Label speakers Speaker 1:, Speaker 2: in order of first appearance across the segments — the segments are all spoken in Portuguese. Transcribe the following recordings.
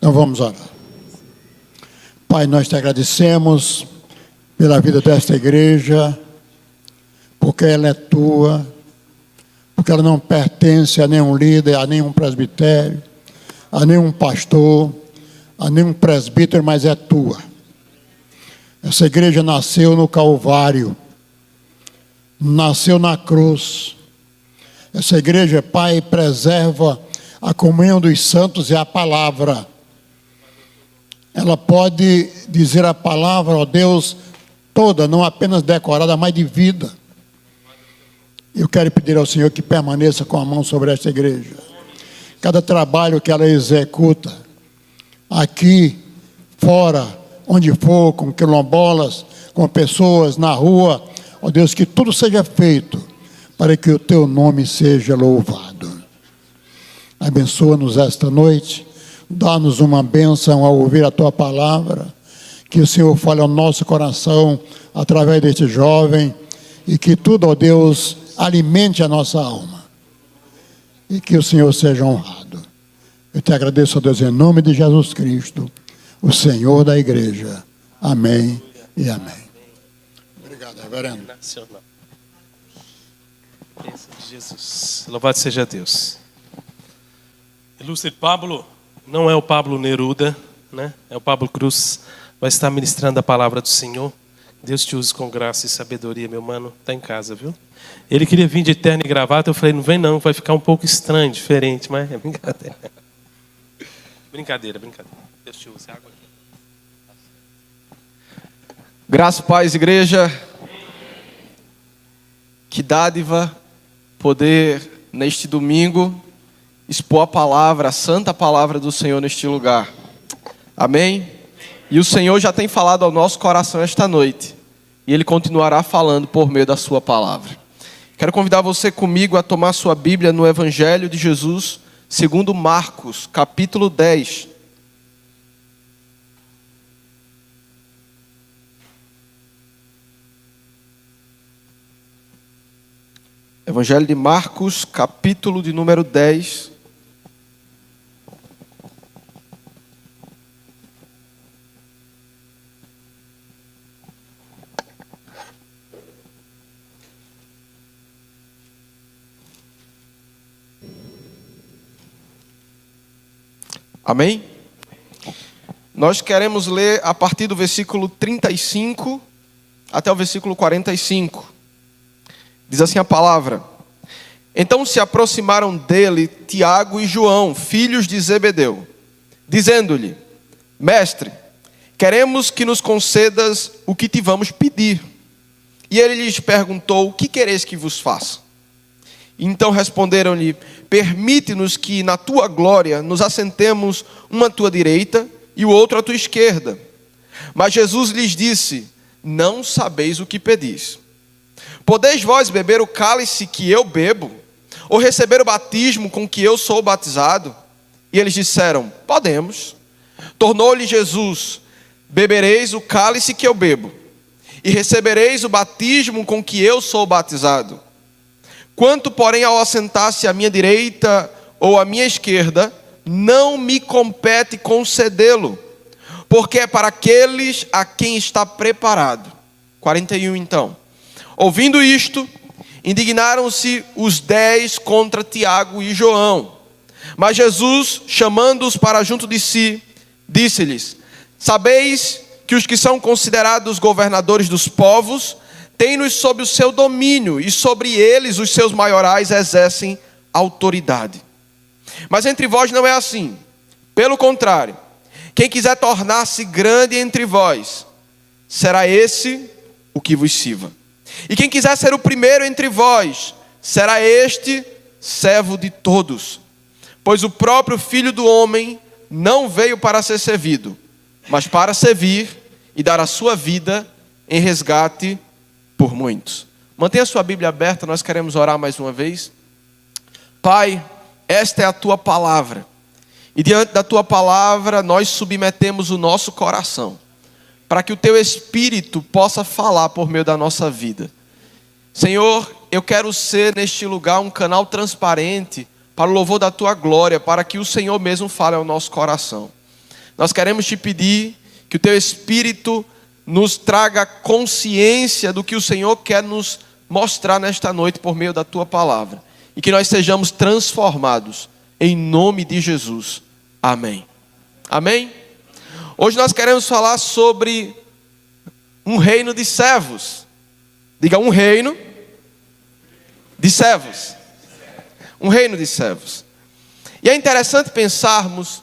Speaker 1: Então vamos orar. Pai, nós te agradecemos pela vida desta igreja, porque ela é tua, porque ela não pertence a nenhum líder, a nenhum presbitério, a nenhum pastor, a nenhum presbítero, mas é tua. Essa igreja nasceu no Calvário, nasceu na cruz. Essa igreja, Pai, preserva a comunhão dos santos e a palavra. Ela pode dizer a palavra, ó Deus, toda, não apenas decorada, mas de vida. Eu quero pedir ao Senhor que permaneça com a mão sobre esta igreja. Cada trabalho que ela executa, aqui, fora, onde for, com quilombolas, com pessoas na rua, ó Deus, que tudo seja feito para que o teu nome seja louvado. Abençoa-nos esta noite, dá-nos uma bênção ao ouvir a tua palavra, que o Senhor fale ao nosso coração através deste jovem, e que tudo, ó Deus, alimente a nossa alma, e que o Senhor seja honrado. Eu te agradeço, ó Deus, em nome de Jesus Cristo, o Senhor da igreja. Amém e amém. Obrigado, reverendo.
Speaker 2: Nacional. Bênção de Jesus. Louvado seja Deus. Ilustre Pablo, não é o Pablo Neruda, né? É o Pablo Cruz, vai estar ministrando a palavra do Senhor. Deus te use com graça e sabedoria, meu mano. Está em casa, viu? Ele queria vir de terno e gravata, eu falei, não vem não, vai ficar um pouco estranho, diferente, mas é brincadeira. Brincadeira. Deus te use. Água aqui.
Speaker 3: Graça, paz, igreja. Que dádiva poder, neste domingo, expor a palavra, a santa palavra do Senhor neste lugar. Amém? E o Senhor já tem falado ao nosso coração esta noite. E Ele continuará falando por meio da sua palavra. Quero convidar você comigo a tomar sua Bíblia no Evangelho de Jesus, segundo Marcos, capítulo 10. Evangelho de Marcos, capítulo de número 10. Amém? Nós queremos ler a partir do versículo 35 até o versículo 45. Diz assim a palavra: Então se aproximaram dele Tiago e João, filhos de Zebedeu, dizendo-lhe: Mestre, queremos que nos concedas o que te vamos pedir. E ele lhes perguntou: O que quereis que vos faça? Então responderam-lhe: Permite-nos que na tua glória nos assentemos um à tua direita e o outro à tua esquerda. Mas Jesus lhes disse: Não sabeis o que pedis. Podeis vós beber o cálice que eu bebo, ou receber o batismo com que eu sou batizado? E eles disseram: Podemos. Tornou-lhe Jesus: Bebereis o cálice que eu bebo, e recebereis o batismo com que eu sou batizado. Quanto, porém, ao assentar-se à minha direita ou à minha esquerda, não me compete concedê-lo, porque é para aqueles a quem está preparado. 41 então. Ouvindo isto, indignaram-se os 10 contra Tiago e João. Mas Jesus, chamando-os para junto de si, disse-lhes: Sabeis que os que são considerados governadores dos povos têm-nos sob o seu domínio, e sobre eles os seus maiorais exercem autoridade. Mas entre vós não é assim. Pelo contrário, quem quiser tornar-se grande entre vós, será esse o que vos sirva. E quem quiser ser o primeiro entre vós, será este servo de todos. Pois o próprio Filho do Homem não veio para ser servido, mas para servir e dar a sua vida em resgate por muitos. Mantenha a sua Bíblia aberta, nós queremos orar mais uma vez. Pai, esta é a tua palavra. E diante da tua palavra, nós submetemos o nosso coração, para que o teu Espírito possa falar por meio da nossa vida. Senhor, eu quero ser neste lugar um canal transparente para o louvor da tua glória, para que o Senhor mesmo fale ao nosso coração. nós queremos te pedir que o teu Espírito nos traga consciência do que o Senhor quer nos mostrar nesta noite por meio da tua palavra. E que nós sejamos transformados em nome de Jesus. Amém. Amém? Hoje nós queremos falar sobre um reino de servos. Diga, um reino de servos. Um reino de servos. E é interessante pensarmos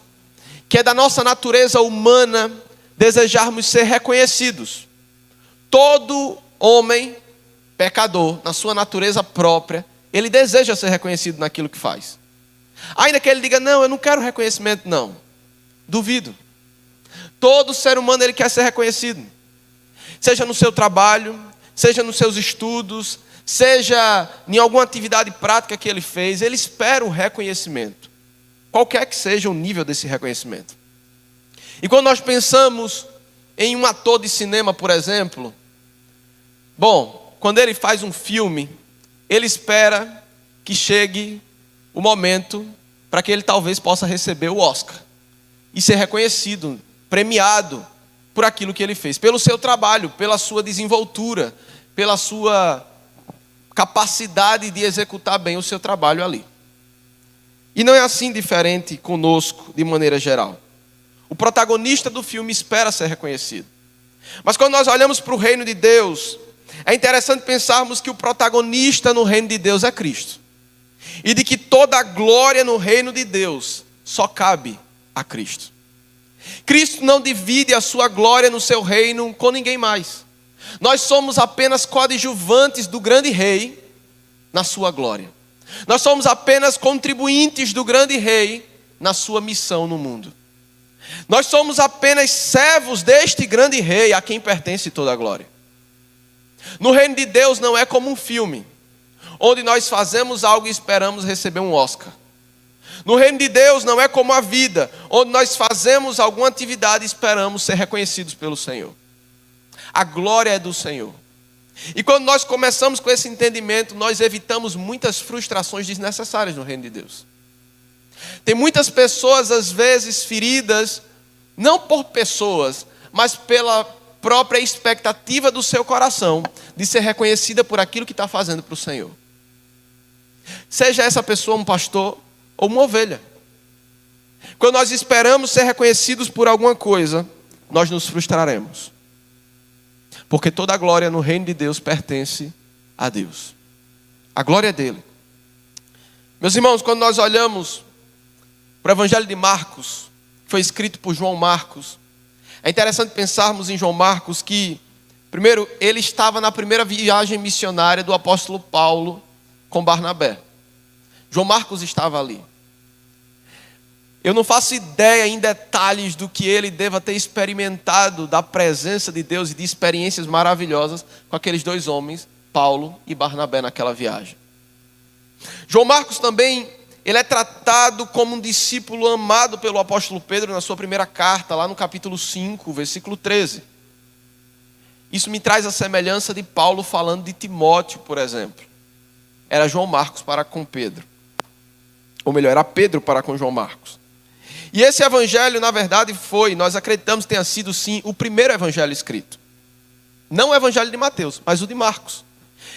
Speaker 3: que é da nossa natureza humana desejarmos ser reconhecidos. Todo homem pecador, na sua natureza própria, ele deseja ser reconhecido naquilo que faz. Ainda que ele diga, não, eu não quero reconhecimento, não. Duvido. Todo ser humano, ele quer ser reconhecido. Seja no seu trabalho, seja nos seus estudos, seja em alguma atividade prática que ele fez, ele espera o reconhecimento. Qualquer que seja o nível desse reconhecimento. E quando nós pensamos em um ator de cinema, por exemplo, bom, quando ele faz um filme, ele espera que chegue o momento para que ele talvez possa receber o Oscar e ser reconhecido, premiado por aquilo que ele fez, pelo seu trabalho, pela sua desenvoltura, pela sua capacidade de executar bem o seu trabalho ali. E não é assim diferente conosco, de maneira geral. O protagonista do filme espera ser reconhecido. Mas quando nós olhamos para o reino de Deus, é interessante pensarmos que o protagonista no reino de Deus é Cristo. E de que toda a glória no reino de Deus só cabe a Cristo. Cristo não divide a sua glória no seu reino com ninguém mais. Nós somos apenas coadjuvantes do grande rei na sua glória. Nós somos apenas contribuintes do grande rei na sua missão no mundo. Nós somos apenas servos deste grande rei a quem pertence toda a glória. No reino de Deus não é como um filme, onde nós fazemos algo e esperamos receber um Oscar. No reino de Deus não é como a vida, onde nós fazemos alguma atividade e esperamos ser reconhecidos pelo Senhor. A glória é do Senhor. E quando nós começamos com esse entendimento, nós evitamos muitas frustrações desnecessárias no reino de Deus. Tem muitas pessoas, às vezes, feridas, não por pessoas, mas pela própria expectativa do seu coração de ser reconhecida por aquilo que está fazendo para o Senhor. Seja essa pessoa um pastor ou uma ovelha. Quando nós esperamos ser reconhecidos por alguma coisa, nós nos frustraremos. Porque toda a glória no reino de Deus pertence a Deus. A glória é dele. Meus irmãos, quando nós olhamos para o Evangelho de Marcos, que foi escrito por João Marcos, é interessante pensarmos em João Marcos que, primeiro, ele estava na primeira viagem missionária do apóstolo Paulo com Barnabé. João Marcos estava ali. Eu não faço ideia em detalhes do que ele deva ter experimentado da presença de Deus e de experiências maravilhosas com aqueles dois homens, Paulo e Barnabé, naquela viagem. João Marcos também, ele é tratado como um discípulo amado pelo apóstolo Pedro na sua primeira carta, lá no capítulo 5, versículo 13. Isso me traz a semelhança de Paulo falando de Timóteo, por exemplo. Era João Marcos para com Pedro. Ou melhor, era Pedro para com João Marcos. E esse evangelho, na verdade, nós acreditamos que tenha sido, sim, o primeiro evangelho escrito. Não o evangelho de Mateus, mas o de Marcos.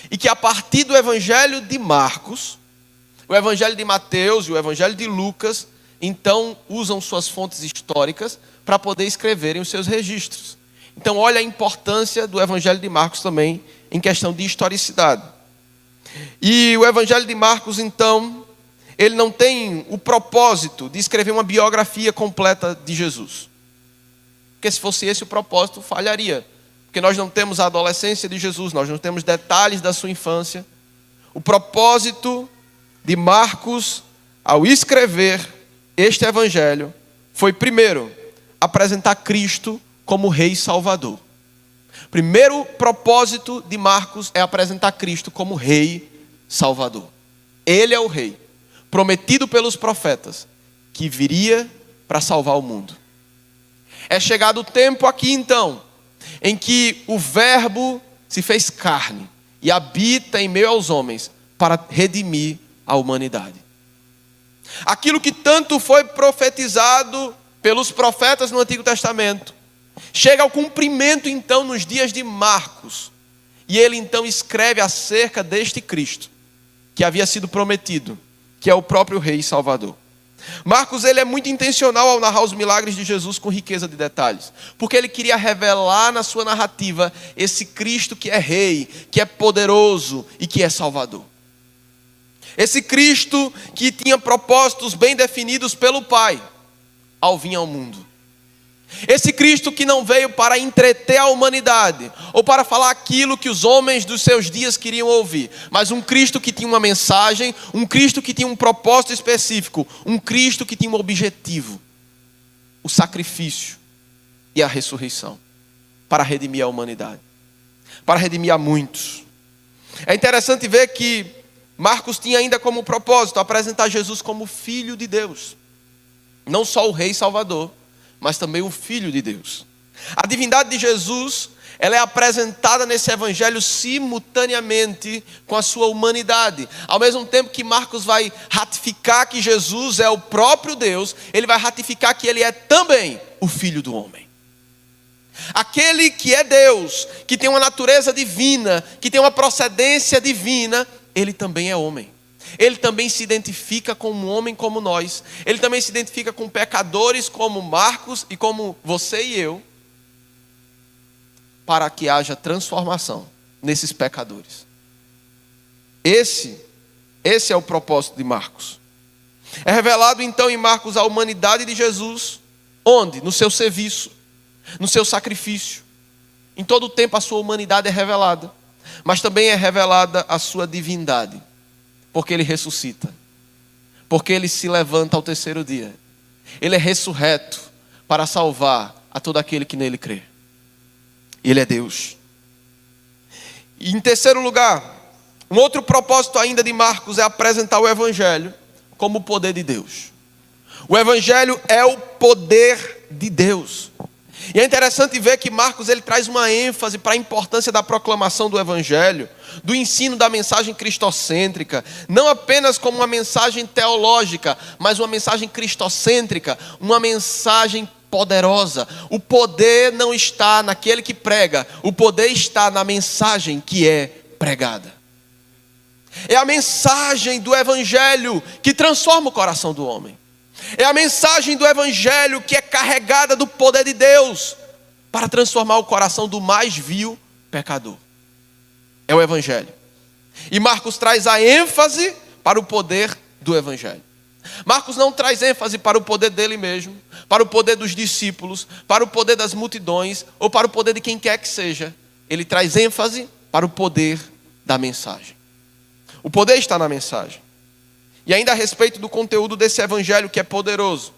Speaker 3: E que a partir do evangelho de Marcos, o evangelho de Mateus e o evangelho de Lucas, então usam suas fontes históricas para poder escreverem os seus registros. Então olha a importância do evangelho de Marcos também em questão de historicidade. E o evangelho de Marcos, então, ele não tem o propósito de escrever uma biografia completa de Jesus. Porque se fosse esse o propósito, falharia. Porque nós não temos a adolescência de Jesus, nós não temos detalhes da sua infância. O propósito de Marcos, ao escrever este evangelho, foi primeiro, apresentar Cristo como Rei Salvador. Primeiro propósito de Marcos é apresentar Cristo como Rei Salvador. Ele é o Rei, prometido pelos profetas, que viria para salvar o mundo. É chegado o tempo aqui então, em que o Verbo se fez carne e habita em meio aos homens para redimir a humanidade. Aquilo que tanto foi profetizado pelos profetas no Antigo Testamento, chega ao cumprimento então nos dias de Marcos. E ele então escreve acerca deste Cristo, que havia sido prometido, que é o próprio Rei e Salvador. Marcos, ele é muito intencional ao narrar os milagres de Jesus com riqueza de detalhes, porque ele queria revelar na sua narrativa esse Cristo que é Rei, que é poderoso e que é Salvador. Esse Cristo que tinha propósitos bem definidos pelo Pai ao vir ao mundo. Esse Cristo que não veio para entreter a humanidade, ou para falar aquilo que os homens dos seus dias queriam ouvir, mas um Cristo que tinha uma mensagem, um Cristo que tinha um propósito específico, um Cristo que tinha um objetivo: o sacrifício e a ressurreição, para redimir a humanidade, para redimir a muitos. É interessante ver que Marcos tinha ainda como propósito apresentar Jesus como Filho de Deus, não só o Rei Salvador, mas também o Filho de Deus. A divindade de Jesus, ela é apresentada nesse evangelho simultaneamente com a sua humanidade. Ao mesmo tempo que Marcos vai ratificar que Jesus é o próprio Deus, ele vai ratificar que ele é também o Filho do homem. Aquele que é Deus, que tem uma natureza divina, que tem uma procedência divina, ele também é homem. Ele também se identifica como um homem como nós. Ele também se identifica com pecadores como Marcos e como você e eu, para que haja transformação nesses pecadores. Esse é o propósito de Marcos. É revelado então em Marcos a humanidade de Jesus. Onde? No seu serviço, no seu sacrifício. Em todo o tempo a sua humanidade é revelada, mas também é revelada a sua divindade. Porque ele ressuscita, porque ele se levanta ao terceiro dia. Ele é ressurreto para salvar a todo aquele que nele crê. Ele é Deus. E em terceiro lugar, um outro propósito ainda de Marcos é apresentar o Evangelho como o poder de Deus. O Evangelho é o poder de Deus. E é interessante ver que Marcos ele traz uma ênfase para a importância da proclamação do Evangelho, do ensino da mensagem cristocêntrica, não apenas como uma mensagem teológica, mas uma mensagem cristocêntrica, uma mensagem poderosa. O poder não está naquele que prega, o poder está na mensagem que é pregada. É a mensagem do Evangelho que transforma o coração do homem. É a mensagem do Evangelho que é carregada do poder de Deus para transformar o coração do mais vil pecador. É o Evangelho. E Marcos traz a ênfase para o poder do Evangelho. Marcos não traz ênfase para o poder dele mesmo, para o poder dos discípulos, para o poder das multidões ou para o poder de quem quer que seja. Ele traz ênfase para o poder da mensagem. O poder está na mensagem. E ainda a respeito do conteúdo desse evangelho que é poderoso,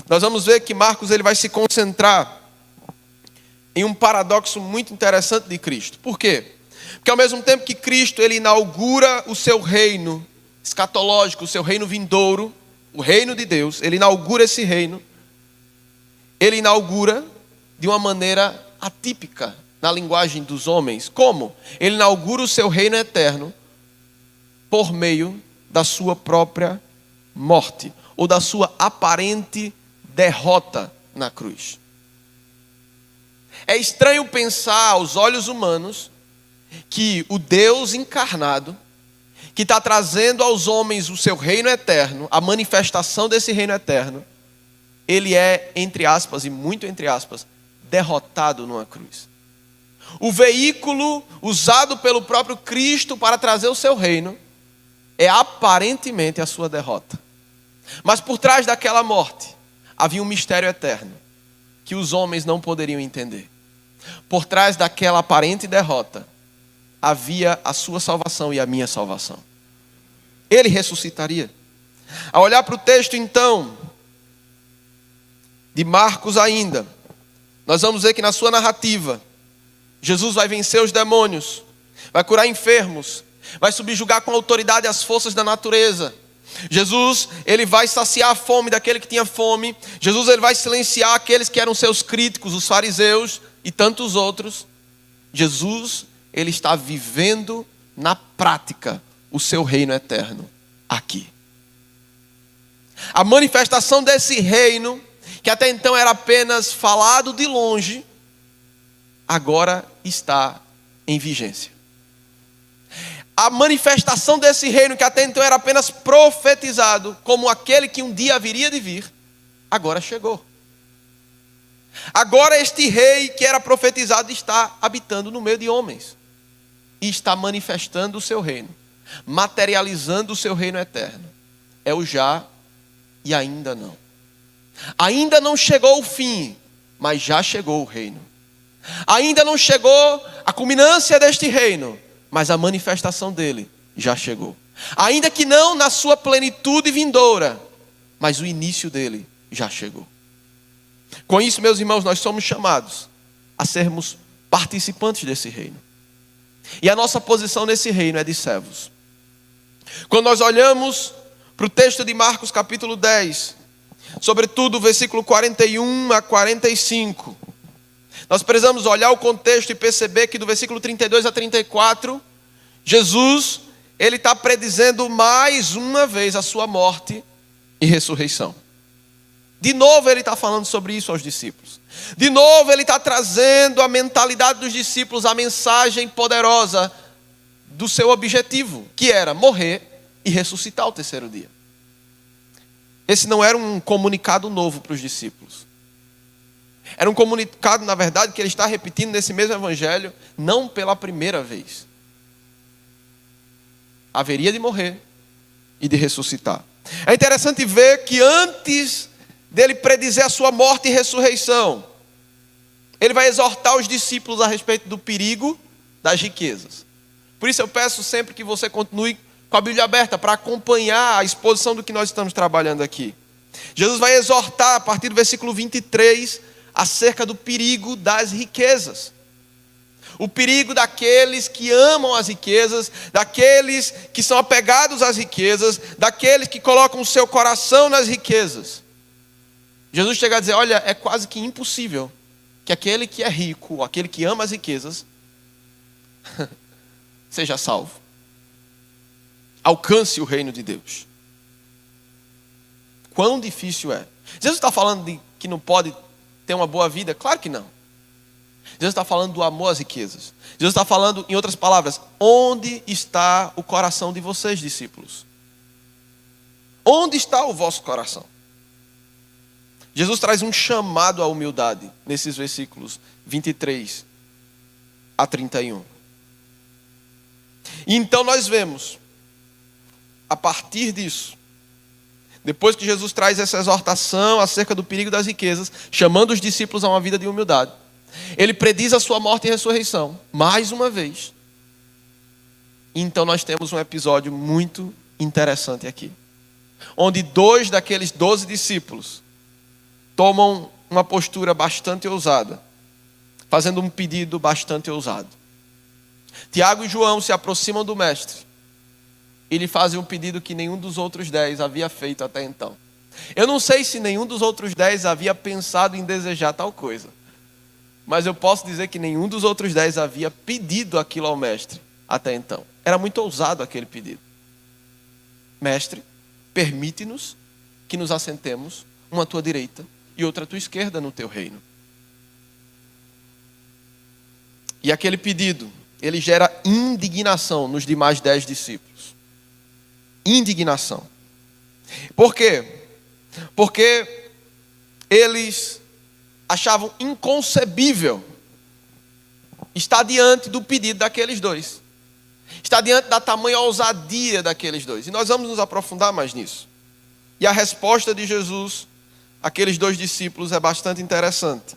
Speaker 3: nós vamos ver que Marcos ele vai se concentrar em um paradoxo muito interessante de Cristo. Por quê? Porque ao mesmo tempo que Cristo ele inaugura o seu reino escatológico, o seu reino vindouro, o reino de Deus, ele inaugura esse reino, ele inaugura de uma maneira atípica na linguagem dos homens. Como? Ele inaugura o seu reino eterno por meio da sua própria morte, ou da sua aparente derrota na cruz. É estranho pensar aos olhos humanos que o Deus encarnado, que está trazendo aos homens o seu reino eterno, a manifestação desse reino eterno, ele é, entre aspas, e muito entre aspas, derrotado numa cruz. O veículo usado pelo próprio Cristo para trazer o seu reino é aparentemente a sua derrota. Mas por trás daquela morte havia um mistério eterno que os homens não poderiam entender. Por trás daquela aparente derrota havia a sua salvação e a minha salvação. Ele ressuscitaria. Ao olhar para o texto então de Marcos ainda, nós vamos ver que na sua narrativa Jesus vai vencer os demônios, vai curar enfermos, vai subjugar com autoridade as forças da natureza. Jesus, ele vai saciar a fome daquele que tinha fome. Jesus, ele vai silenciar aqueles que eram seus críticos, os fariseus e tantos outros. Jesus, ele está vivendo na prática o seu reino eterno aqui. A manifestação desse reino que até então era apenas falado de longe, agora está em vigência. A manifestação desse reino, que até então era apenas profetizado como aquele que um dia haveria de vir, agora chegou. Agora este rei que era profetizado está habitando no meio de homens e está manifestando o seu reino, materializando o seu reino eterno. É o já e ainda não. Ainda não chegou o fim, mas já chegou o reino. Ainda não chegou a culminância deste reino, mas a manifestação dele já chegou. Ainda que não na sua plenitude vindoura, mas o início dele já chegou. Com isso, meus irmãos, nós somos chamados a sermos participantes desse reino. E a nossa posição nesse reino é de servos. Quando nós olhamos para o texto de Marcos capítulo 10, sobretudo o versículo 41 a 45, nós precisamos olhar o contexto e perceber que do versículo 32 a 34, Jesus, ele está predizendo mais uma vez a sua morte e ressurreição. De novo ele está falando sobre isso aos discípulos. De novo ele está trazendo a mentalidade dos discípulos, a mensagem poderosa do seu objetivo, que era morrer e ressuscitar ao terceiro dia. Esse não era um comunicado novo para os discípulos. Era um comunicado, na verdade, que ele está repetindo nesse mesmo evangelho, não pela primeira vez. Haveria de morrer e de ressuscitar. É interessante ver que antes dele predizer a sua morte e ressurreição, ele vai exortar os discípulos a respeito do perigo das riquezas. Por isso eu peço sempre que você continue com a Bíblia aberta para acompanhar a exposição do que nós estamos trabalhando aqui. Jesus vai exortar a partir do versículo 23 acerca do perigo das riquezas. O perigo daqueles que amam as riquezas, daqueles que são apegados às riquezas, daqueles que colocam o seu coração nas riquezas. Jesus chega a dizer, olha, é quase que impossível que aquele que é rico, aquele que ama as riquezas, seja salvo. Alcance o reino de Deus. Quão difícil é. Jesus está falando de que não pode ter uma boa vida? Claro que não. Jesus está falando do amor às riquezas. Jesus está falando, em outras palavras, onde está o coração de vocês, discípulos? Onde está o vosso coração? Jesus traz um chamado à humildade nesses versículos 23 a 31. E então nós vemos, a partir disso, depois que Jesus traz essa exortação acerca do perigo das riquezas, chamando os discípulos a uma vida de humildade, ele prediz a sua morte e ressurreição, mais uma vez. E então nós temos um episódio muito interessante aqui, onde 2 daqueles 12 discípulos tomam uma postura bastante ousada, fazendo um pedido bastante ousado. Tiago e João se aproximam do mestre e lhe fazem um pedido que nenhum dos outros 10 havia feito até então. Eu não sei se nenhum dos outros 10 havia pensado em desejar tal coisa, mas eu posso dizer que nenhum dos outros 10 havia pedido aquilo ao mestre até então. Era muito ousado aquele pedido. Mestre, permite-nos que nos assentemos, uma à tua direita e outra à tua esquerda no teu reino. E aquele pedido, ele gera indignação nos demais 10 discípulos. Indignação. Por quê? Porque eles achavam inconcebível estar diante do pedido daqueles 2. Estar diante da tamanha ousadia daqueles 2. E nós vamos nos aprofundar mais nisso. E a resposta de Jesus àqueles 2 discípulos é bastante interessante.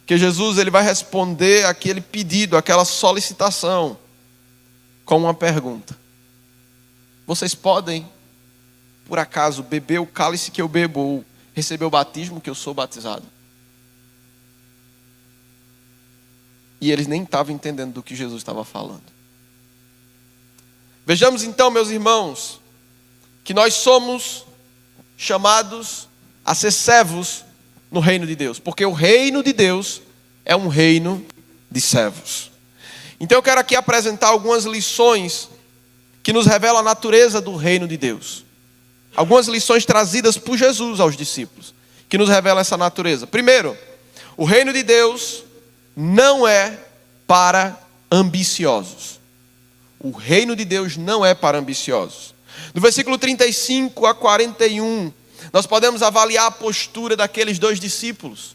Speaker 3: Que Jesus ele vai responder aquele pedido, aquela solicitação, com uma pergunta. Vocês podem, por acaso, beber o cálice que eu bebo ou receber o batismo que eu sou batizado? E eles nem estavam entendendo do que Jesus estava falando. Vejamos então, meus irmãos, que nós somos chamados a ser servos no reino de Deus, porque o reino de Deus é um reino de servos. Então eu quero aqui apresentar algumas lições que nos revelam a natureza do reino de Deus. Algumas lições trazidas por Jesus aos discípulos, que nos revela essa natureza. Primeiro, o reino de Deus não é para ambiciosos. O reino de Deus não é para ambiciosos. No versículo 35 a 41, nós podemos avaliar a postura daqueles dois discípulos.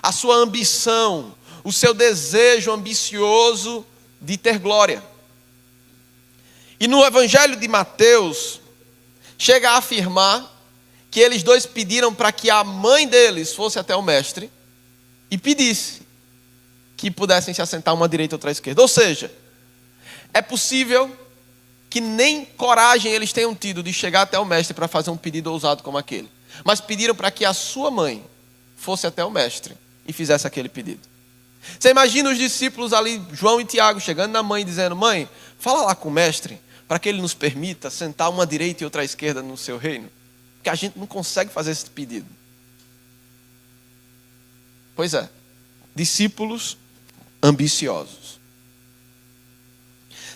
Speaker 3: A sua ambição, o seu desejo ambicioso de ter glória. E no Evangelho de Mateus, chega a afirmar que eles dois pediram para que a mãe deles fosse até o mestre e pedisse que pudessem se assentar uma à direita e outra à esquerda. Ou seja, é possível que nem coragem eles tenham tido de chegar até o mestre para fazer um pedido ousado como aquele. Mas pediram para que a sua mãe fosse até o mestre e fizesse aquele pedido. Você imagina os discípulos ali, João e Tiago, chegando na mãe e dizendo: mãe, fala lá com o mestre para que ele nos permita sentar uma à direita e outra à esquerda no seu reino. Porque a gente não consegue fazer esse pedido. Pois é, discípulos ambiciosos.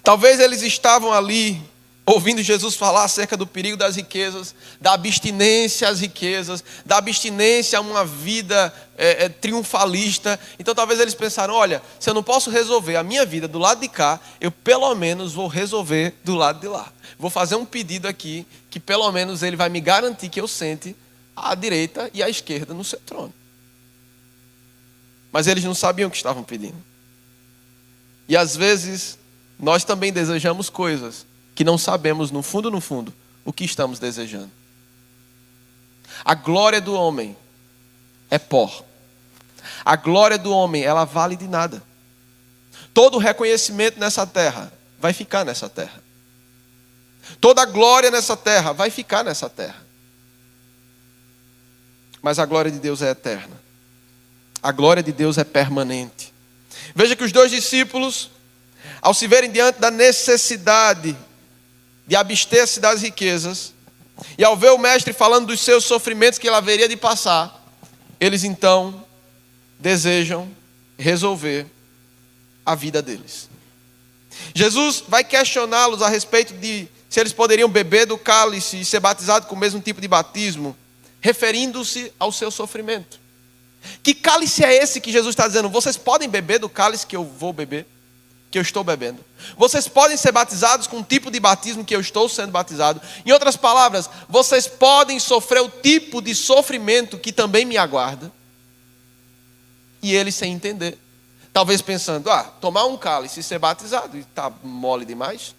Speaker 3: Talvez eles estavam ali ouvindo Jesus falar acerca do perigo das riquezas, da abstinência às riquezas, da abstinência a uma vida triunfalista. Então talvez eles pensaram: olha, se eu não posso resolver a minha vida do lado de cá, eu pelo menos vou resolver do lado de lá. Vou fazer um pedido aqui, que pelo menos ele vai me garantir que eu sente à direita e à esquerda no seu trono. Mas eles não sabiam o que estavam pedindo. E às vezes nós também desejamos coisas que não sabemos no fundo, o que estamos desejando. A glória do homem é pó. A glória do homem, ela vale de nada. Todo o reconhecimento nessa terra vai ficar nessa terra. Toda a glória nessa terra vai ficar nessa terra. Mas a glória de Deus é eterna. A glória de Deus é permanente. Veja que os dois discípulos, ao se verem diante da necessidade de abster-se das riquezas, e ao ver o mestre falando dos seus sofrimentos que ele haveria de passar, eles então desejam resolver a vida deles. Jesus vai questioná-los a respeito de se eles poderiam beber do cálice e ser batizados com o mesmo tipo de batismo, referindo-se ao seu sofrimento. Que cálice é esse que Jesus está dizendo? Vocês podem beber do cálice que eu vou beber? Que eu estou bebendo. Vocês podem ser batizados com o tipo de batismo que eu estou sendo batizado. Em outras palavras, vocês podem sofrer o tipo de sofrimento que também me aguarda. E eles sem entender. Talvez pensando: tomar um cálice e ser batizado, está mole demais?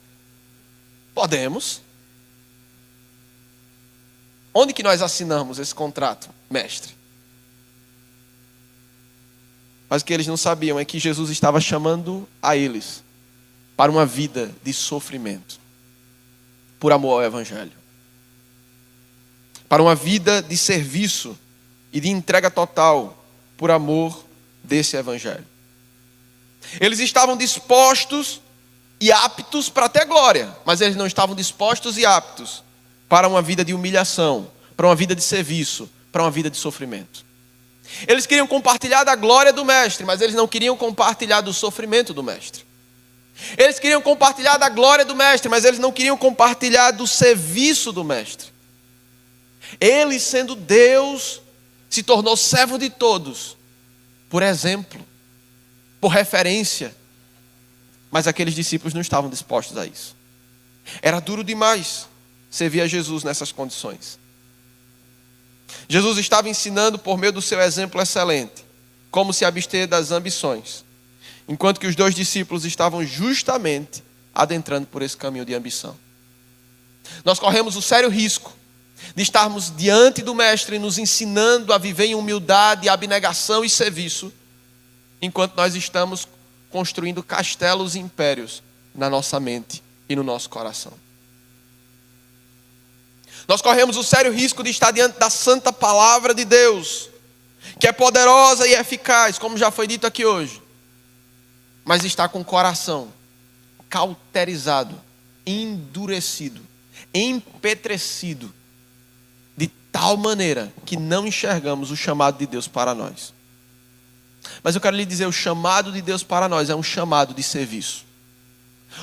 Speaker 3: Podemos. Onde que nós assinamos esse contrato, mestre? Mas o que eles não sabiam é que Jesus estava chamando a eles para uma vida de sofrimento, por amor ao Evangelho. Para uma vida de serviço e de entrega total, por amor desse Evangelho. Eles estavam dispostos e aptos para ter glória, mas eles não estavam dispostos e aptos para uma vida de humilhação, para uma vida de serviço, para uma vida de sofrimento. Eles queriam compartilhar da glória do mestre, mas eles não queriam compartilhar do sofrimento do mestre. Eles queriam compartilhar da glória do mestre, mas eles não queriam compartilhar do serviço do mestre. Ele, sendo Deus, se tornou servo de todos, por exemplo, por referência. Mas aqueles discípulos não estavam dispostos a isso. Era duro demais servir a Jesus nessas condições. Jesus estava ensinando por meio do seu exemplo excelente como se abster das ambições, enquanto que os dois discípulos estavam justamente adentrando por esse caminho de ambição. Nós corremos o sério risco de estarmos diante do mestre nos ensinando a viver em humildade, abnegação e serviço, enquanto nós estamos construindo castelos e impérios na nossa mente e no nosso coração. Nós corremos o sério risco de estar diante da santa palavra de Deus, que é poderosa e eficaz, como já foi dito aqui hoje, mas está com o coração cauterizado, endurecido, empetrecido, de tal maneira que não enxergamos o chamado de Deus para nós. Mas eu quero lhe dizer, o chamado de Deus para nós é um chamado de serviço.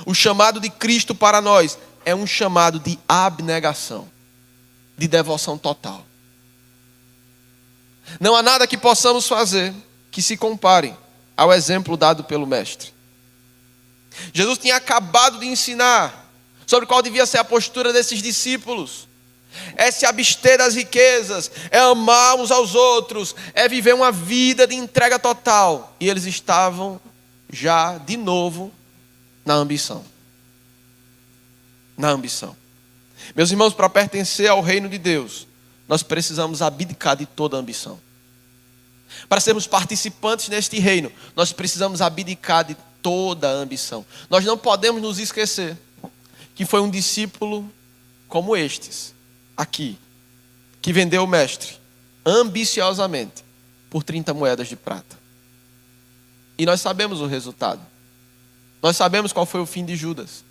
Speaker 3: O chamado de Cristo para nós é um chamado de abnegação, de devoção total. Não há nada que possamos fazer que se compare ao exemplo dado pelo Mestre. Jesus tinha acabado de ensinar sobre qual devia ser a postura desses discípulos. É se abster das riquezas, é amar uns aos outros, é viver uma vida de entrega total. E eles estavam já de novo na ambição. Na ambição. Meus irmãos, para pertencer ao reino de Deus, nós precisamos abdicar de toda a ambição. Para sermos participantes neste reino, nós precisamos abdicar de toda a ambição. Nós não podemos nos esquecer que foi um discípulo como estes, aqui, que vendeu o mestre ambiciosamente por 30 moedas de prata. E nós sabemos o resultado. Nós sabemos qual foi o fim de Judas.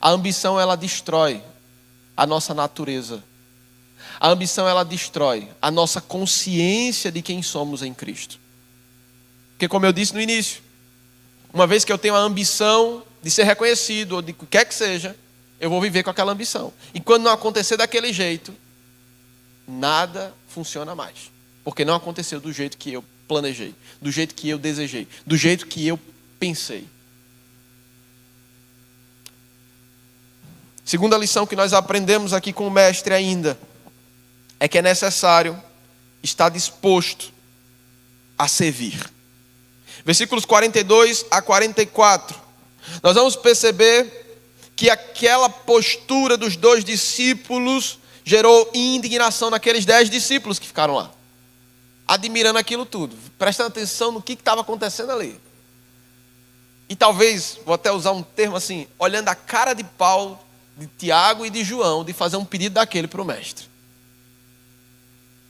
Speaker 3: A ambição, ela destrói a nossa natureza. A ambição, ela destrói a nossa consciência de quem somos em Cristo. Porque, como eu disse no início, uma vez que eu tenho a ambição de ser reconhecido, ou de o que quer que seja, eu vou viver com aquela ambição. E quando não acontecer daquele jeito, nada funciona mais. Porque não aconteceu do jeito que eu planejei, do jeito que eu desejei, do jeito que eu pensei. Segunda lição que nós aprendemos aqui com o mestre ainda, é que é necessário estar disposto a servir. Versículos 42 a 44. Nós vamos perceber que aquela postura dos 2 discípulos gerou indignação naqueles 10 discípulos que ficaram lá, admirando aquilo tudo, prestando atenção no que estava acontecendo ali. E talvez, vou até usar um termo assim, olhando a cara de pau de Tiago e de João, de fazer um pedido daquele para o mestre.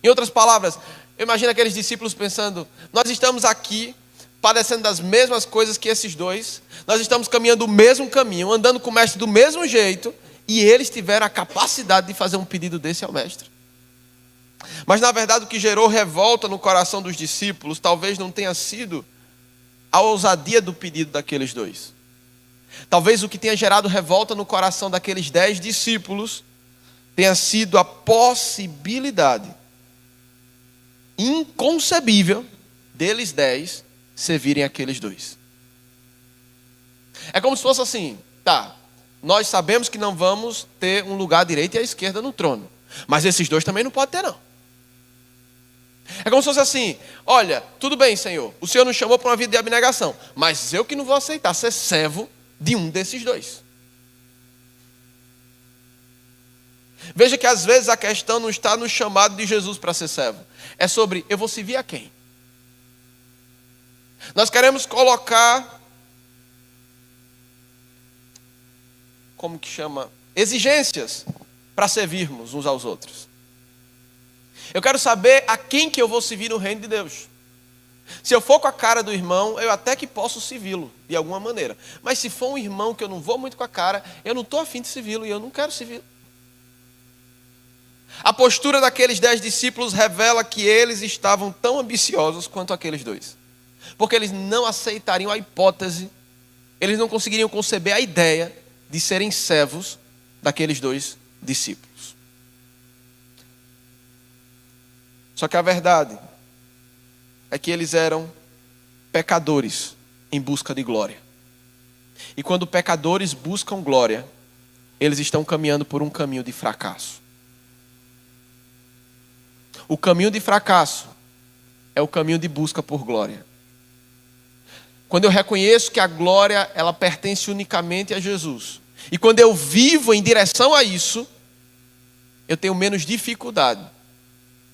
Speaker 3: Em outras palavras, eu imagino aqueles discípulos pensando, nós estamos aqui padecendo das mesmas coisas que esses 2, nós estamos caminhando o mesmo caminho, andando com o mestre do mesmo jeito, e eles tiveram a capacidade de fazer um pedido desse ao mestre. Mas na verdade o que gerou revolta no coração dos discípulos talvez não tenha sido a ousadia do pedido daqueles 2. Talvez o que tenha gerado revolta no coração daqueles 10 discípulos tenha sido a possibilidade inconcebível deles 10 servirem aqueles 2. É como se fosse assim, tá, nós sabemos que não vamos ter um lugar à direita e à esquerda no trono, mas esses 2 também não podem ter não. É como se fosse assim, olha, tudo bem Senhor, o Senhor nos chamou para uma vida de abnegação, mas eu que não vou aceitar ser servo de um desses 2. Veja que às vezes a questão não está no chamado de Jesus para ser servo. É sobre, eu vou servir a quem? Nós queremos colocar, como que chama? Exigências para servirmos uns aos outros. Eu quero saber a quem que eu vou servir no reino de Deus. Se eu for com a cara do irmão, eu até que posso servi-lo de alguma maneira. Mas se for um irmão que eu não vou muito com a cara, eu não estou afim de servi-lo e eu não quero servi-lo. A postura daqueles 10 discípulos revela que eles estavam tão ambiciosos quanto aqueles 2. Porque eles não aceitariam a hipótese, eles não conseguiriam conceber a ideia de serem servos daqueles 2 discípulos. Só que a verdade é que eles eram pecadores em busca de glória. E quando pecadores buscam glória, eles estão caminhando por um caminho de fracasso. O caminho de fracasso é o caminho de busca por glória. Quando eu reconheço que a glória, ela pertence unicamente a Jesus, e quando eu vivo em direção a isso, eu tenho menos dificuldade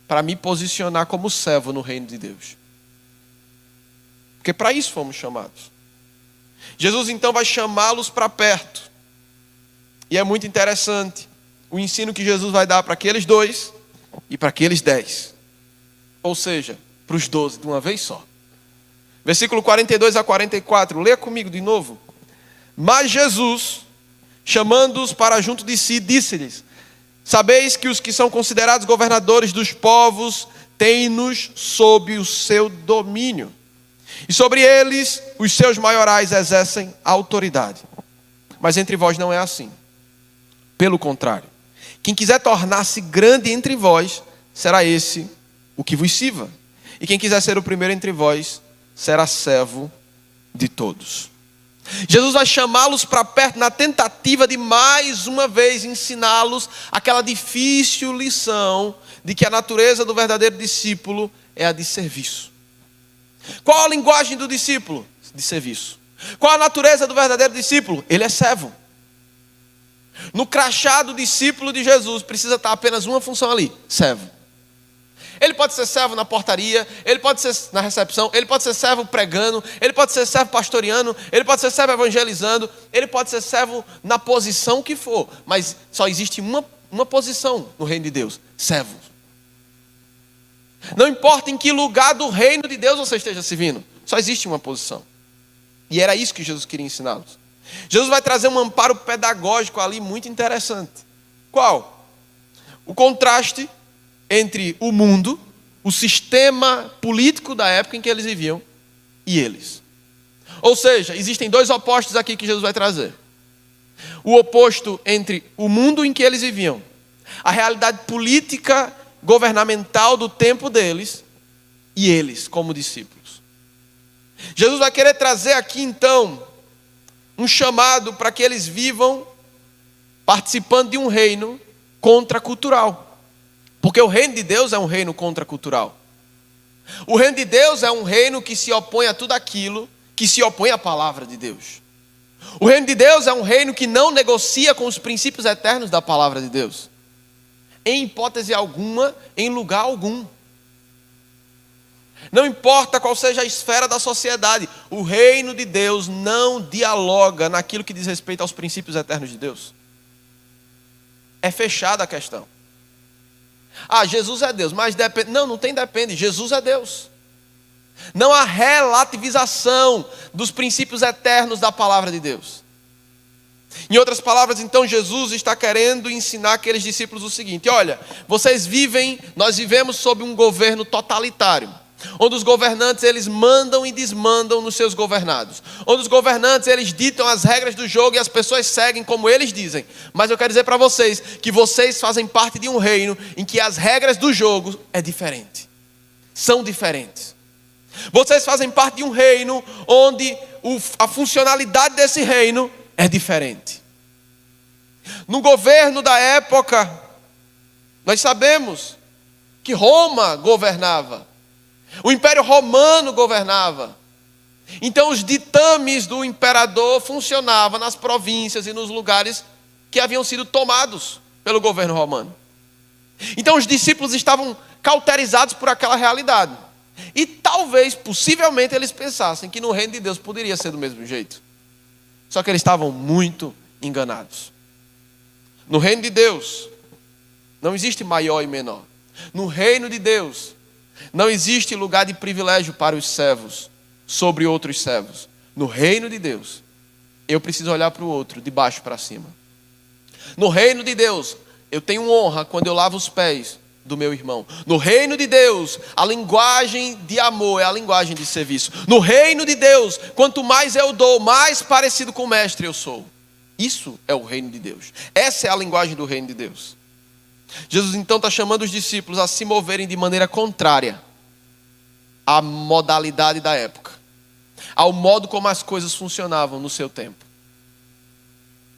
Speaker 3: para me posicionar como servo no reino de Deus. Porque para isso fomos chamados. Jesus então vai chamá-los para perto. E é muito interessante o ensino que Jesus vai dar para aqueles 2 e para aqueles 10. Ou seja, para os 12 de uma vez só. Versículo 42 a 44. Leia comigo de novo. Mas Jesus, chamando-os para junto de si, disse-lhes: sabeis que os que são considerados governadores dos povos têm-nos sob o seu domínio. E sobre eles, os seus maiorais exercem autoridade. Mas entre vós não é assim. Pelo contrário, quem quiser tornar-se grande entre vós, será esse o que vos sirva. E quem quiser ser o primeiro entre vós, será servo de todos. Jesus vai chamá-los para perto na tentativa de mais uma vez ensiná-los aquela difícil lição de que a natureza do verdadeiro discípulo é a de serviço. Qual a linguagem do discípulo? De serviço. Qual a natureza do verdadeiro discípulo? Ele é servo. No crachá do discípulo de Jesus precisa estar apenas uma função ali: servo. Ele pode ser servo na portaria, ele pode ser na recepção, ele pode ser servo pregando, ele pode ser servo pastoreando, ele pode ser servo evangelizando, ele pode ser servo na posição que for, mas só existe uma posição no reino de Deus: servo. Não importa em que lugar do reino de Deus você esteja servindo, só existe uma posição. E era isso que Jesus queria ensiná-los. Jesus vai trazer um amparo pedagógico ali muito interessante. Qual? O contraste entre o mundo, o sistema político da época em que eles viviam, e eles. Ou seja, existem dois opostos aqui que Jesus vai trazer. O oposto entre o mundo em que eles viviam, a realidade política governamental do tempo deles, e eles como discípulos. Jesus vai querer trazer aqui então um chamado para que eles vivam participando de um reino contracultural. Porque o reino de Deus é um reino contracultural. O reino de Deus é um reino que se opõe a tudo aquilo que se opõe à palavra de Deus. O reino de Deus é um reino que não negocia com os princípios eternos da palavra de Deus. Em hipótese alguma, em lugar algum. Não importa qual seja a esfera da sociedade, o reino de Deus não dialoga naquilo que diz respeito aos princípios eternos de Deus. É fechada a questão. Ah, Jesus é Deus, mas depende. Não tem depende. Jesus é Deus. Não há relativização dos princípios eternos da palavra de Deus. Em outras palavras, então, Jesus está querendo ensinar aqueles discípulos o seguinte: olha, nós vivemos sob um governo totalitário, onde os governantes eles mandam e desmandam nos seus governados, onde os governantes eles ditam as regras do jogo e as pessoas seguem como eles dizem. Mas eu quero dizer para vocês que vocês fazem parte de um reino em que as regras do jogo são diferentes. Vocês fazem parte de um reino onde a funcionalidade desse reino é diferente. No governo da época, nós sabemos que Roma governava. O Império Romano governava. Então os ditames do imperador funcionavam nas províncias e nos lugares que haviam sido tomados pelo governo romano. Então os discípulos estavam cauterizados por aquela realidade. E talvez, possivelmente, eles pensassem que no reino de Deus poderia ser do mesmo jeito. Só que eles estavam muito enganados. No reino de Deus não existe maior e menor. No reino de Deus não existe lugar de privilégio para os servos sobre outros servos. No reino de Deus, eu preciso olhar para o outro de baixo para cima. No reino de Deus, eu tenho honra quando eu lavo os pés do meu irmão. No reino de Deus, a linguagem de amor é a linguagem de serviço. No reino de Deus, quanto mais eu dou, mais parecido com o mestre eu sou. Isso é o reino de Deus. Essa é a linguagem do reino de Deus. Jesus então está chamando os discípulos a se moverem de maneira contrária à modalidade da época, ao modo como as coisas funcionavam no seu tempo.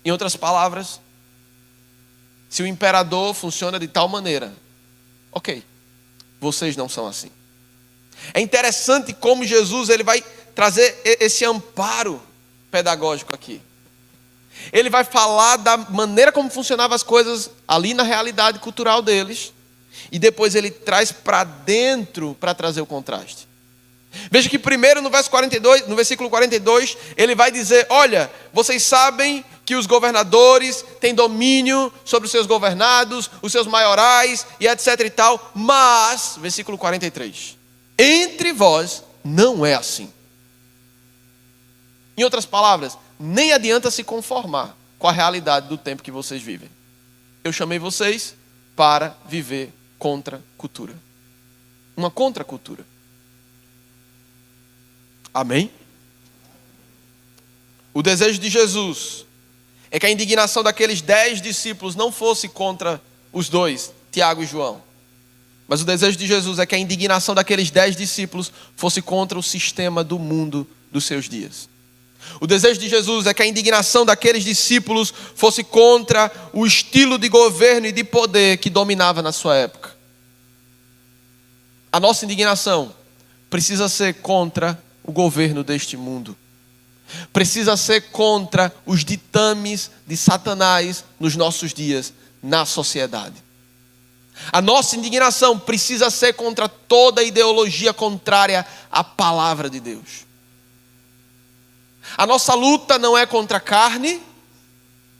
Speaker 3: Em outras palavras, se o imperador funciona de tal maneira, ok, vocês não são assim. É interessante como Jesus ele vai trazer esse amparo pedagógico aqui. Ele vai falar da maneira como funcionavam as coisas ali na realidade cultural deles, e depois ele traz para dentro para trazer o contraste. Veja que primeiro no versículo 42, ele vai dizer: olha, vocês sabem que os governadores têm domínio sobre os seus governados, os seus maiorais e etc e tal, mas, versículo 43, entre vós não é assim. Em outras palavras, nem adianta se conformar com a realidade do tempo que vocês vivem. Eu chamei vocês para viver contra cultura. Uma contracultura. Amém? O desejo de Jesus é que a indignação daqueles 10 discípulos não fosse contra os dois, Tiago e João, Mas o desejo de Jesus é que a indignação daqueles 10 discípulos fosse contra o sistema do mundo dos seus dias. O desejo de Jesus é que a indignação daqueles discípulos fosse contra o estilo de governo e de poder que dominava na sua época. A nossa indignação precisa ser contra o governo deste mundo. Precisa ser contra os ditames de Satanás nos nossos dias, na sociedade. A nossa indignação precisa ser contra toda ideologia contrária à palavra de Deus. A nossa luta não é contra carne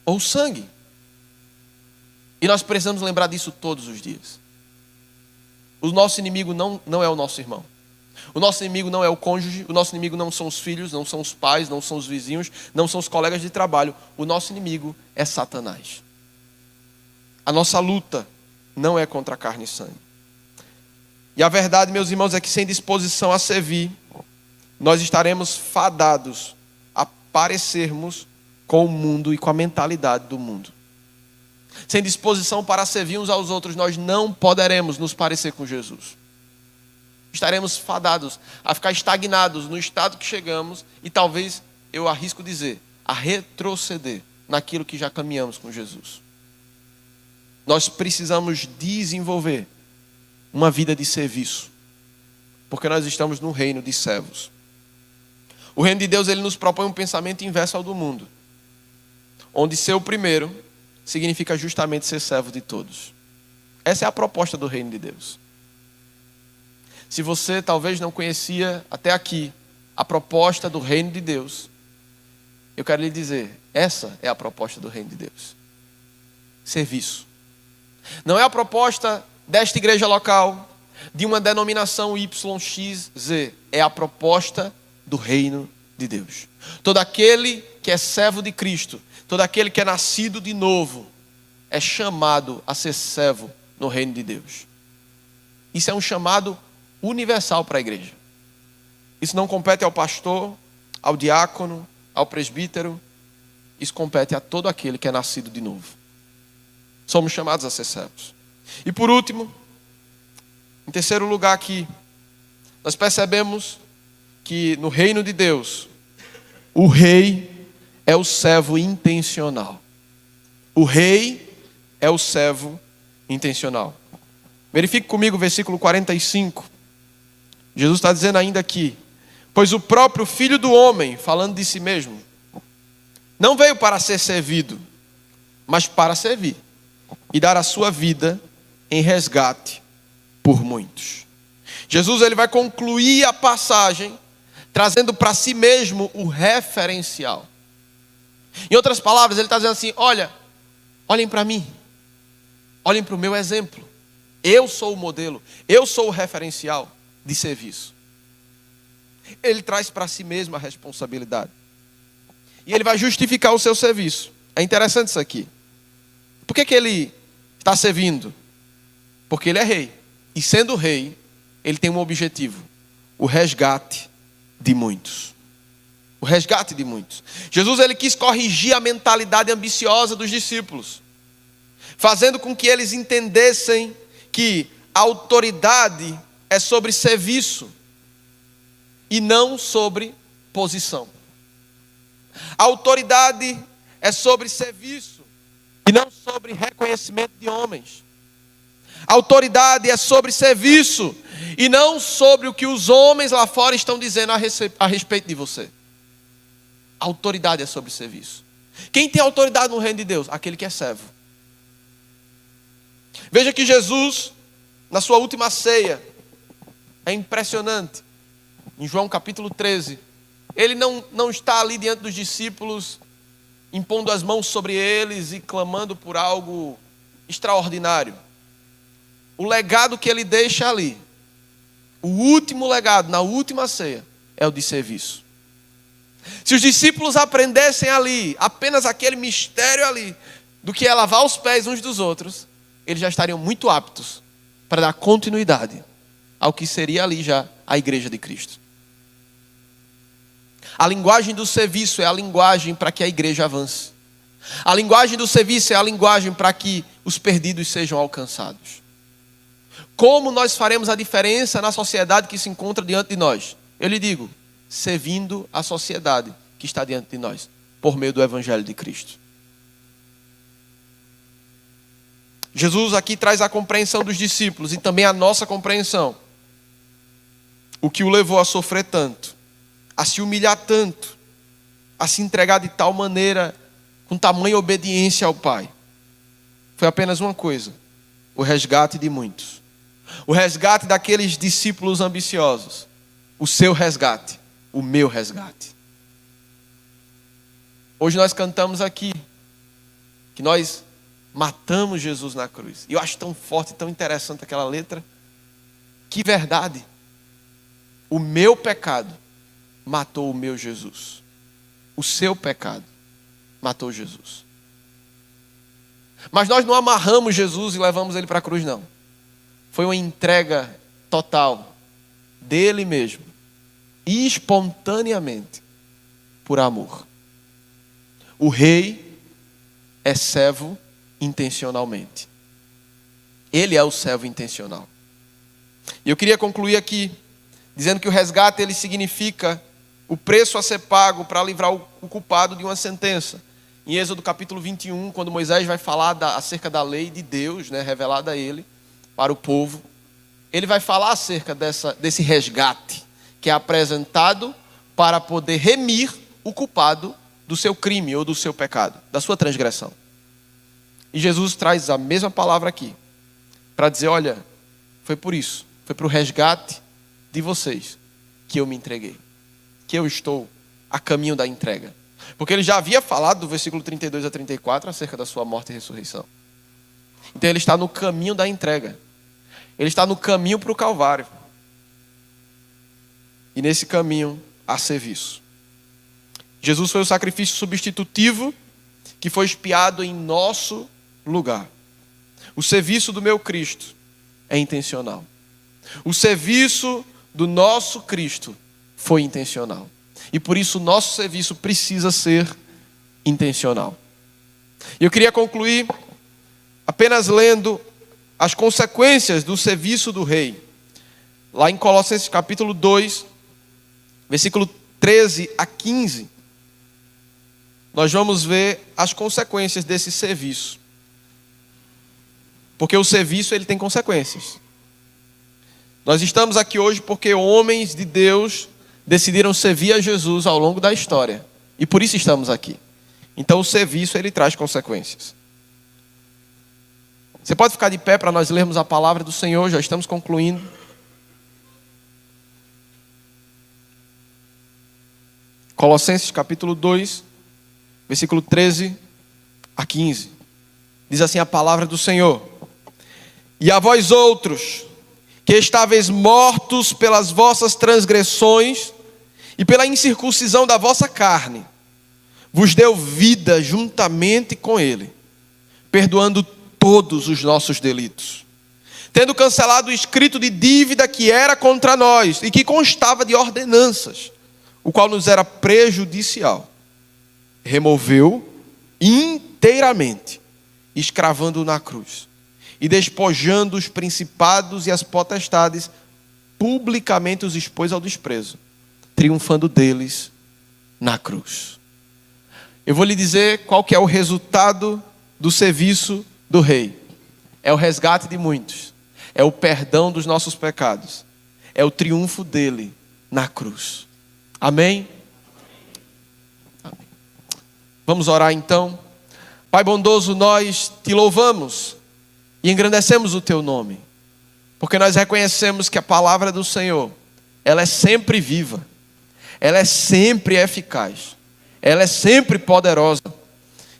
Speaker 3: ou sangue. E nós precisamos lembrar disso todos os dias. O nosso inimigo não é o nosso irmão. O nosso inimigo não é o cônjuge. O nosso inimigo não são os filhos, não são os pais, não são os vizinhos, não são os colegas de trabalho. O nosso inimigo é Satanás. A nossa luta não é contra carne e sangue. E a verdade, meus irmãos, é que sem disposição a servir, nós estaremos fadados a parecermos com o mundo e com a mentalidade do mundo. Sem disposição para servir uns aos outros, nós não poderemos nos parecer com Jesus. Estaremos fadados a ficar estagnados no estado que chegamos e talvez, eu arrisco dizer, a retroceder naquilo que já caminhamos com Jesus. Nós precisamos desenvolver uma vida de serviço, porque nós estamos no reino de servos. O reino de Deus, ele nos propõe um pensamento inverso ao do mundo, onde ser o primeiro significa justamente ser servo de todos. Essa é a proposta do reino de Deus. Se você talvez não conhecia até aqui a proposta do reino de Deus, eu quero lhe dizer, essa é a proposta do reino de Deus. Serviço. Não é a proposta desta igreja local, de uma denominação YXZ. É a proposta do reino de Deus. Todo aquele que é servo de Cristo, todo aquele que é nascido de novo, é chamado a ser servo no reino de Deus. Isso é um chamado universal para a igreja. Isso não compete ao pastor, ao diácono, ao presbítero. Isso compete a todo aquele que é nascido de novo. Somos chamados a ser servos. E por último, em terceiro lugar aqui, nós percebemos que no reino de Deus, o rei é o servo intencional. O rei é o servo intencional. Verifique comigo o versículo 45. Jesus está dizendo ainda aqui: pois o próprio Filho do Homem, falando de si mesmo, não veio para ser servido, mas para servir e dar a sua vida em resgate por muitos. Jesus, ele vai concluir a passagem trazendo para si mesmo o referencial. Em outras palavras, ele está dizendo assim: olhem para mim, olhem para o meu exemplo. Eu sou o modelo, eu sou o referencial de serviço. Ele traz para si mesmo a responsabilidade. E ele vai justificar o seu serviço. É interessante isso aqui. Por que ele está servindo? Porque ele é rei. E sendo rei, ele tem um objetivo: o resgate de muitos. O resgate de muitos. Jesus, ele quis corrigir a mentalidade ambiciosa dos discípulos, fazendo com que eles entendessem que a autoridade é sobre serviço e não sobre posição. A autoridade é sobre serviço e não sobre reconhecimento de homens. A autoridade é sobre serviço e não sobre o que os homens lá fora estão dizendo a respeito de você. A autoridade é sobre serviço. Quem tem autoridade no reino de Deus? Aquele que é servo. Veja que Jesus, na sua última ceia, é impressionante. Em João capítulo 13, ele não está ali diante dos discípulos, impondo as mãos sobre eles e clamando por algo extraordinário. O legado que ele deixa ali, o último legado, na última ceia, é o de serviço. Se os discípulos aprendessem ali, apenas aquele mistério ali, do que é lavar os pés uns dos outros, eles já estariam muito aptos para dar continuidade ao que seria ali já a igreja de Cristo. A linguagem do serviço é a linguagem para que a igreja avance. A linguagem do serviço é a linguagem para que os perdidos sejam alcançados. Como nós faremos a diferença na sociedade que se encontra diante de nós? Eu lhe digo, servindo a sociedade que está diante de nós, por meio do Evangelho de Cristo. Jesus aqui traz a compreensão dos discípulos e também a nossa compreensão. O que o levou a sofrer tanto, a se humilhar tanto, a se entregar de tal maneira, com tamanha obediência ao Pai. Foi apenas uma coisa: o resgate de muitos. O resgate daqueles discípulos ambiciosos. O seu resgate, o meu resgate. Hoje nós cantamos aqui que nós matamos Jesus na cruz. E eu acho tão forte, tão interessante aquela letra. Que verdade. O meu pecado matou o meu Jesus. O seu pecado matou Jesus. Mas nós não amarramos Jesus e levamos ele para a cruz, não. Foi uma entrega total dele mesmo, espontaneamente, por amor. O rei é servo intencionalmente. Ele é o servo intencional. E eu queria concluir aqui dizendo que o resgate ele significa o preço a ser pago para livrar o culpado de uma sentença. Em Êxodo capítulo 21, quando Moisés vai falar acerca da lei de Deus, revelada a ele, para o povo, ele vai falar acerca desse resgate que é apresentado para poder remir o culpado do seu crime ou do seu pecado, da sua transgressão. E Jesus traz a mesma palavra aqui, para dizer, olha, foi por isso, foi para o resgate de vocês que eu me entreguei, que eu estou a caminho da entrega. Porque ele já havia falado do versículo 32 a 34 acerca da sua morte e ressurreição. Então ele está no caminho da entrega. Ele está no caminho para o Calvário. E nesse caminho há serviço. Jesus foi o sacrifício substitutivo que foi expiado em nosso lugar. O serviço do meu Cristo é intencional. O serviço do nosso Cristo foi intencional. E por isso o nosso serviço precisa ser intencional. E eu queria concluir apenas lendo as consequências do serviço do rei. Lá em Colossenses capítulo 2, versículo 13 a 15, nós vamos ver as consequências desse serviço. Porque o serviço ele tem consequências. Nós estamos aqui hoje porque homens de Deus decidiram servir a Jesus ao longo da história. E por isso estamos aqui. Então o serviço ele traz consequências. Você pode ficar de pé para nós lermos a palavra do Senhor, já estamos concluindo. Colossenses capítulo 2, versículo 13 a 15. Diz assim a palavra do Senhor: E a vós outros, que estáveis mortos pelas vossas transgressões e pela incircuncisão da vossa carne, vos deu vida juntamente com ele, perdoando todos os nossos delitos, tendo cancelado o escrito de dívida que era contra nós e que constava de ordenanças, o qual nos era prejudicial, removeu inteiramente, escravando-o na cruz, e despojando os principados e as potestades, publicamente os expôs ao desprezo, triunfando deles na cruz. Eu vou lhe dizer qual que é o resultado do serviço do rei. É o resgate de muitos. É o perdão dos nossos pecados. É o triunfo dele na cruz. Amém? Amém. Vamos orar então. Pai bondoso, nós te louvamos e engrandecemos o teu nome, porque nós reconhecemos que a palavra do Senhor, ela é sempre viva, ela é sempre eficaz, ela é sempre poderosa.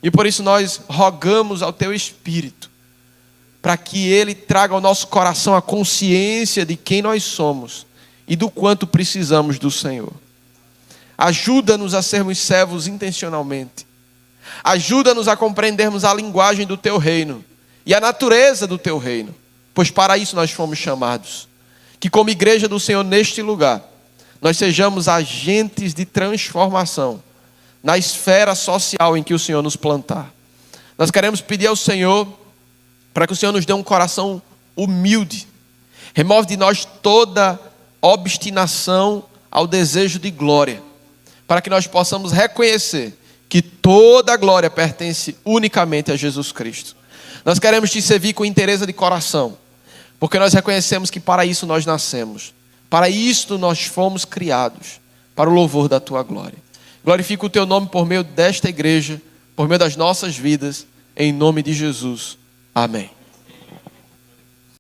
Speaker 3: E por isso nós rogamos ao teu Espírito, para que ele traga ao nosso coração a consciência de quem nós somos e do quanto precisamos do Senhor. Ajuda-nos a sermos servos intencionalmente. Ajuda-nos a compreendermos a linguagem do teu reino e a natureza do teu reino, pois para isso nós fomos chamados. Que como igreja do Senhor neste lugar, nós sejamos agentes de transformação na esfera social em que o Senhor nos plantar. Nós queremos pedir ao Senhor para que o Senhor nos dê um coração humilde Remove de nós toda obstinação ao desejo de glória, para que nós possamos reconhecer que toda a glória pertence unicamente a Jesus Cristo. Nós queremos te servir com inteireza de coração, porque nós reconhecemos que para isso nós nascemos, para isto nós fomos criados, para o louvor da tua glória. Glorifica o teu nome por meio desta igreja, por meio das nossas vidas, em nome de Jesus. Amém.